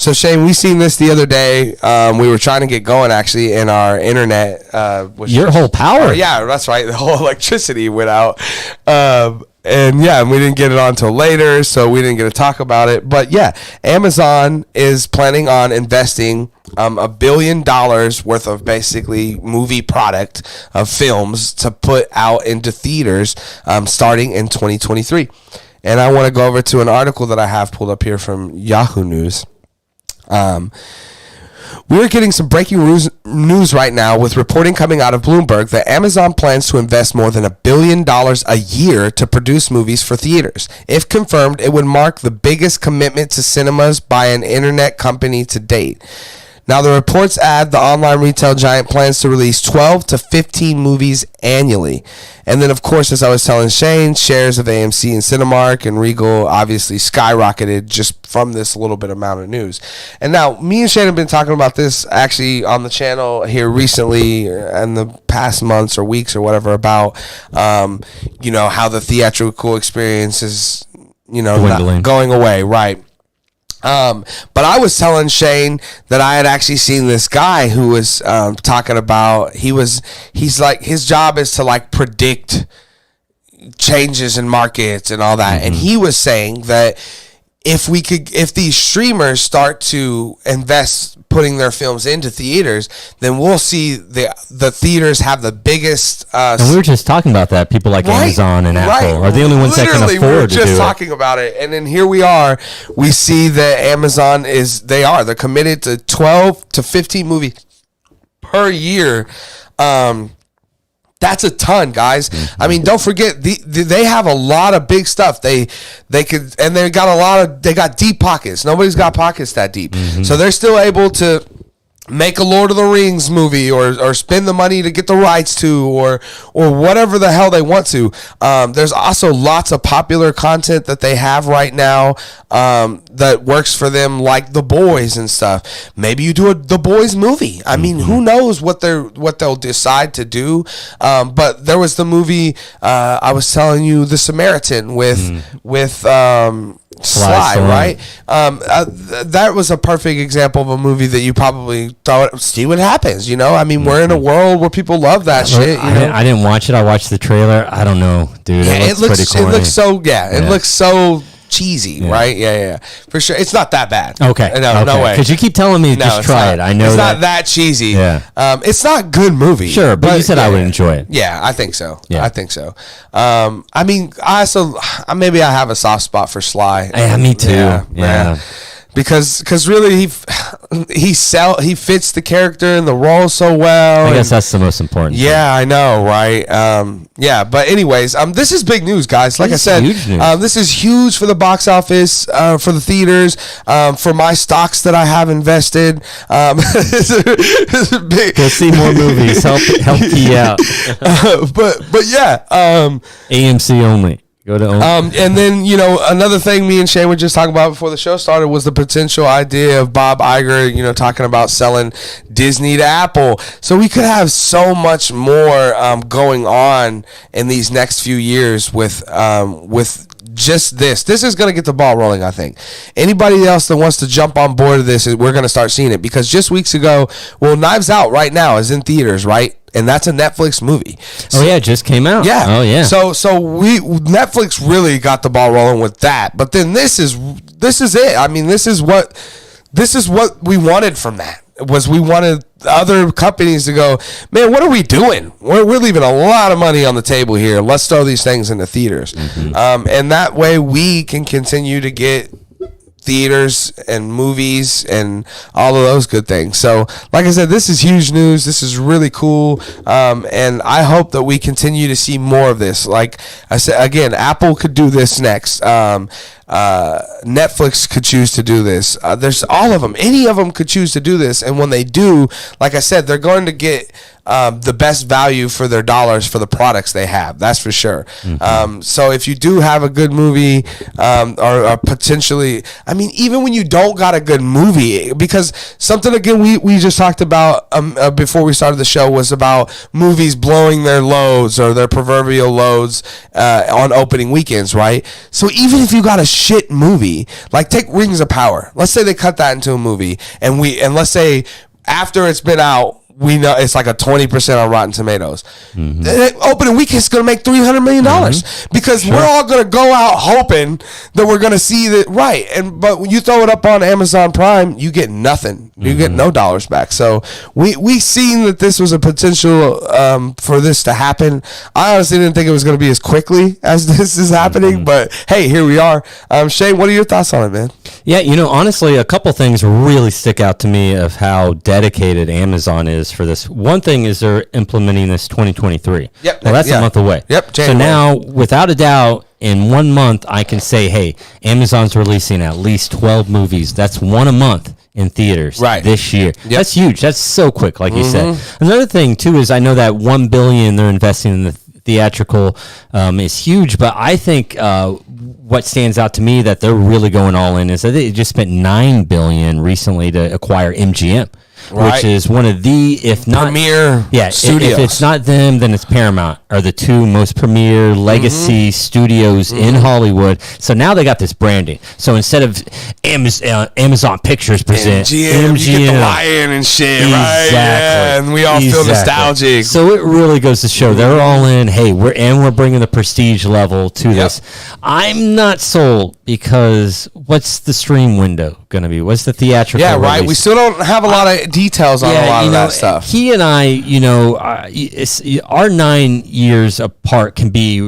So Shane, we seen this the other day. We were trying to get going actually, and our internet your whole power. Yeah, that's right. The whole electricity went out. And we didn't get it on until later, so we didn't get to talk about it. But yeah, Amazon is planning on investing $1 billion worth of basically movie product of films to put out into theaters starting in 2023. And I want to go over to an article that I have pulled up here from Yahoo News. We're getting some breaking news right now with reporting coming out of Bloomberg that Amazon plans to invest more than $1 billion a year to produce movies for theaters. If confirmed, it would mark the biggest commitment to cinemas by an internet company to date. Now, the reports add the online retail giant plans to release 12 to 15 movies annually. And then, of course, as I was telling Shane, shares of AMC and Cinemark and Regal obviously skyrocketed just from this little bit amount of news. And now, me and Shane have been talking about this actually on the channel here recently in the past months or weeks or whatever about, how the theatrical experience is, not going away, right? But I was telling Shane that I had actually seen this guy who was talking about he's like his job is to like predict changes in markets and all that, and he was saying that if these streamers start to invest putting their films into theaters, then we'll see the theaters have the biggest. And we were just talking about that. People like Amazon and Apple are the only ones that can afford to do it. We were just talking about it, and then here we are. We see that Amazon they're committed to 12 to 15 movies per year. That's a ton, guys. I mean, don't forget they have a lot of big stuff. They got deep pockets. Nobody's got pockets that deep, so they're still able to make a Lord of the Rings movie or spend the money to get the rights to or whatever the hell they want to. There's also lots of popular content that they have right now that works for them, like The Boys and stuff. Maybe you do The Boys movie. I mean, who knows what they'll decide to do. But there was the movie I was telling you, The Samaritan with Sly, right? That was a perfect example of a movie that you probably thought, see what happens, I mean, we're in a world where people love that shit. I didn't watch it. I watched the trailer. I don't know, dude. Yeah, it looks it looks so cheesy, right? Yeah, for sure. It's not that bad. Okay, no way. Because you keep telling me just try it. I know it's not that cheesy. Yeah, it's not a good movie. Sure, but you said I would enjoy it. Yeah, I think so. Yeah, I think so. I mean, maybe I have a soft spot for Sly. Yeah, me too. Yeah. Because really he fits the character and the role so well. I guess that's the most important thing. Yeah, I know, right? But anyways, this is big news, guys. Like I said, this is huge for the box office, for the theaters, for my stocks that I have invested. This is big. Go see more movies. Help Key out. But yeah, AMC only. And then, another thing me and Shane were just talking about before the show started was the potential idea of Bob Iger, talking about selling Disney to Apple. So we could have so much more going on in these next few years with just this. This is going to get the ball rolling, I think. Anybody else that wants to jump on board of this, we're going to start seeing it. Because just weeks ago, Knives Out right now is in theaters, right? And that's a Netflix movie. So, it just came out. Yeah. Oh, yeah. So Netflix really got the ball rolling with that. But then this is it. I mean, this is what we wanted from that. We wanted other companies to go, man, what are we doing? We're leaving a lot of money on the table here. Let's throw these things into theaters. And that way we can continue to get theaters and movies and all of those good things. So like I said, this is huge news. This is really cool. And I hope that we continue to see more of this. Like I said, again, Apple could do this next. Netflix could choose to do this. There's all of them. Any of them could choose to do this. And when they do, like I said, they're going to get the best value for their dollars for the products they have. That's for sure. So if you do have a good movie, or potentially, I mean, even when you don't got a good movie, because something again we just talked about before we started the show was about movies blowing their loads or their proverbial loads on opening weekends, right? So even if you got a shit movie, like take Rings of Power. Let's say they cut that into a movie, and let's say after it's been out, we know it's like a 20% on Rotten Tomatoes. Opening week is going to make $300 million because we're all going to go out hoping that we're going to see that right. But when you throw it up on Amazon Prime, you get nothing. You get no dollars back. So we seen that this was a potential for this to happen. I honestly didn't think it was going to be as quickly as this is happening, but hey, here we are. Shane, what are your thoughts on it, man? Yeah, honestly, a couple things really stick out to me of how dedicated Amazon is for this. One thing is they're implementing this 2023. Yep. Well, that's a month away. Yep. January. So now, without a doubt, in 1 month, I can say, hey, Amazon's releasing at least 12 movies. That's one a month in theaters this year. Yep. That's huge. That's so quick, like you said. Another thing, too, is I know that $1 billion they're investing in the theatrical is huge, but I think what stands out to me that they're really going all in is that they just spent $9 billion recently to acquire MGM. Which is one of the, if not premier studios. If it's not them, then it's Paramount, are the two most premier legacy studios in Hollywood. So now they got this branding. So instead of Amazon Pictures present MGM, you get the lion and shit, right? Yeah, and we all feel nostalgic. So it really goes to show they're all in. Hey, we're bringing the prestige level to this. I'm not sold because what's the stream window going to be? What's the theatrical? Yeah, right. release? We still don't have a lot of details on a lot of that stuff. He and I, our 9 years apart can be,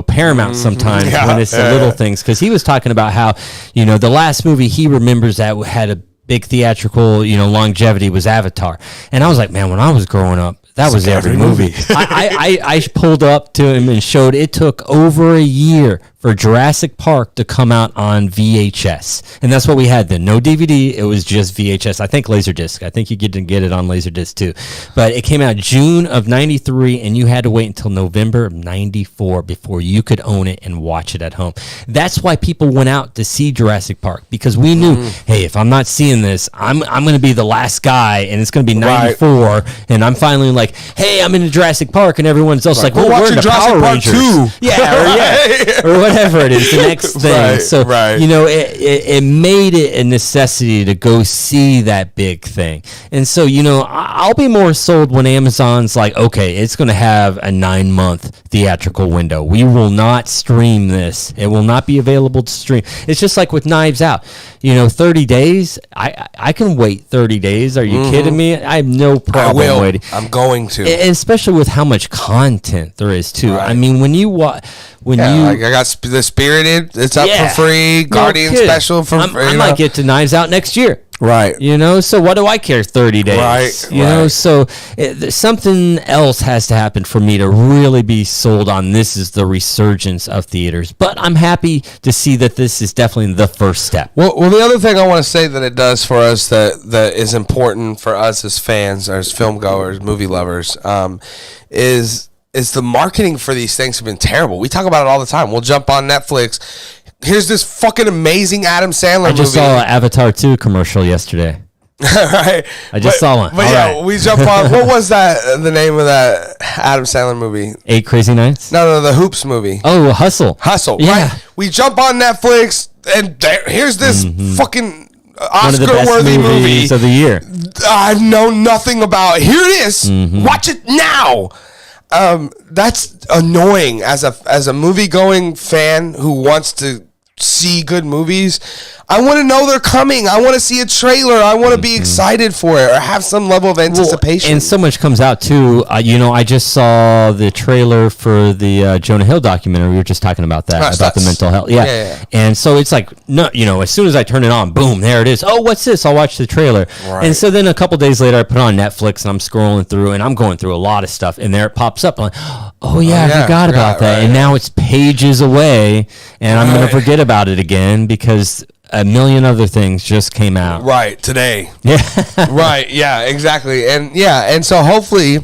paramount sometimes when it's the little things. Because he was talking about how, the last movie he remembers that had a big theatrical, longevity was Avatar. And I was like, man, when I was growing up, that was every movie. I pulled up to him and showed it took over a year for Jurassic Park to come out on VHS. And that's what we had then. No DVD, it was just VHS. I think Laserdisc. I think you get to get it on Laserdisc too. But it came out June of 93, and you had to wait until November of 94 before you could own it and watch it at home. That's why people went out to see Jurassic Park, because we knew, hey, if I'm not seeing this, I'm going to be the last guy, and it's going to be 94, and I'm finally like, hey, I'm in Jurassic Park, and everyone's else like, well, we're in the Power Rangers. 2. Yeah, or whatever it is, the next thing. It made it a necessity to go see that big thing. And so, I'll be more sold when Amazon's like, okay, it's going to have a 9-month theatrical window. We will not stream this. It will not be available to stream. It's just like with Knives Out. 30 days, I can wait 30 days. Are you kidding me? I have no problem waiting. I'm going to. And especially with how much content there is, too. Right. I mean, when you watch... I got the Spirited. It's up for free. Guardian special for free. I might get to Knives Out next year. Right. So what do I care 30 days? Right. So something else has to happen for me to really be sold on this is the resurgence of theaters. But I'm happy to see that this is definitely the first step. Well, the other thing I want to say that it does for us that is important for us as fans, as film goers, movie lovers, is the marketing for these things have been terrible. We talk about it all the time. We'll jump on Netflix. Here's this fucking amazing Adam Sandler movie. I just saw an Avatar 2 commercial yesterday. Right. I just saw one. But we jump on. What was that? The name of that Adam Sandler movie? 8 Crazy Nights? No, the Hoops movie. Oh, Hustle. Yeah. Right. We jump on Netflix, and here's this fucking Oscar-worthy movie of the year. I know nothing about. Here it is. Watch it now. That's annoying as a movie-going fan who wants to see good movies. I want to know they're coming. I want to see a trailer. I want to be excited for it or have some level of anticipation. And so much comes out too. I just saw the trailer for the Jonah Hill documentary. We were just talking about that, about the mental health. Yeah. And so it's like, no, as soon as I turn it on, boom, there it is. Oh, what's this? I'll watch the trailer. Right. And so then a couple days later, I put on Netflix and I'm scrolling through and I'm going through a lot of stuff. And there it pops up. I'm like, oh yeah, I forgot about that. Right. And now it's pages away and I'm going to forget about it again because a million other things just came out. Right, today. Yeah. Right, yeah, exactly. And so hopefully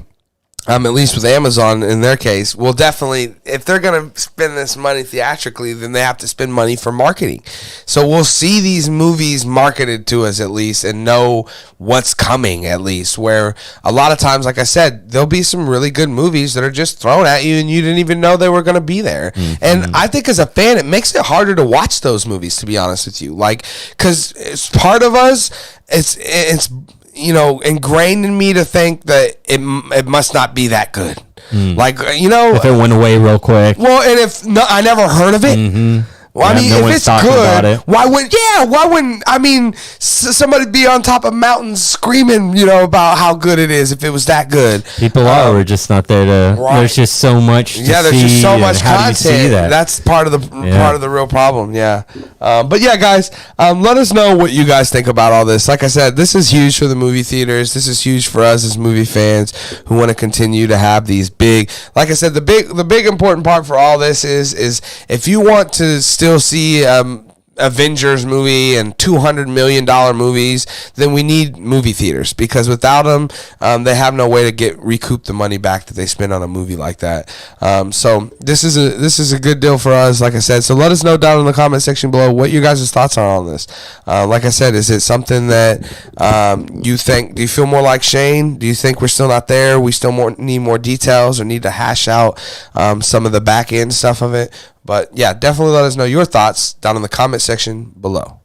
at least with Amazon in their case, will definitely, if they're going to spend this money theatrically, then they have to spend money for marketing. So we'll see these movies marketed to us at least and know what's coming at least, where a lot of times, like I said, there'll be some really good movies that are just thrown at you and you didn't even know they were going to be there. Mm-hmm. And I think as a fan, it makes it harder to watch those movies, to be honest with you. Like, because it's part of us, it's ingrained in me to think that it must not be that good. Like, if it went away real quick. Well, and if I never heard of it. Mm-hmm. Well, if it's good, why wouldn't somebody be on top of mountains screaming, about how good it is if it was that good? People we're just not there to. Right. There's just so much. To there's see, just so much content. See that? That's part of the real problem. Yeah, but yeah, guys, let us know what you guys think about all this. Like I said, this is huge for the movie theaters. This is huge for us as movie fans who want to continue to have these big. Like I said, the big important part for all this is if you want to still see Avengers movie and $200 million movies, then we need movie theaters, because without them, they have no way to recoup the money back that they spend on a movie like that. So this is a good deal for us, like I said. So let us know down in the comment section below what your guys' thoughts are on this. Like I said, is it something that you think? Do you feel more like Shane? Do you think we're still not there? We still need more details, or need to hash out some of the back end stuff of it? But yeah, definitely let us know your thoughts down in the comment section below.